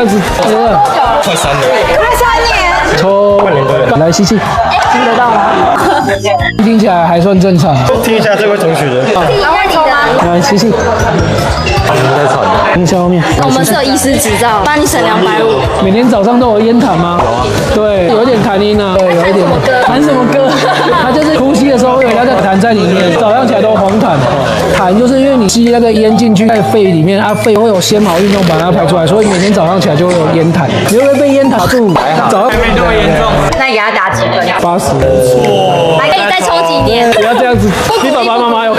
样子，快3年，快3年，抽半年多了，来吸气，听得到吗？听起来还算正常。听一下这位同学的，听一下你的。来吸气，在吵。听一下后面。我们是有医师执照，帮你省250。每天早上都有烟弹吗？对，有一点弹音啊，对，有一点。弹什么歌？它就是呼吸的时候会有那个痰在里面，早上起来都黄痰。痰就是因为你吸那个烟进去在肺里面，肺会有纤毛运动把它排出来，所以每天早上起来就会有烟痰。你会不会被烟卡住？早上没那么严重。那你给他打几分？80。还可以再抽几年？不要这样子，你爸爸妈妈有。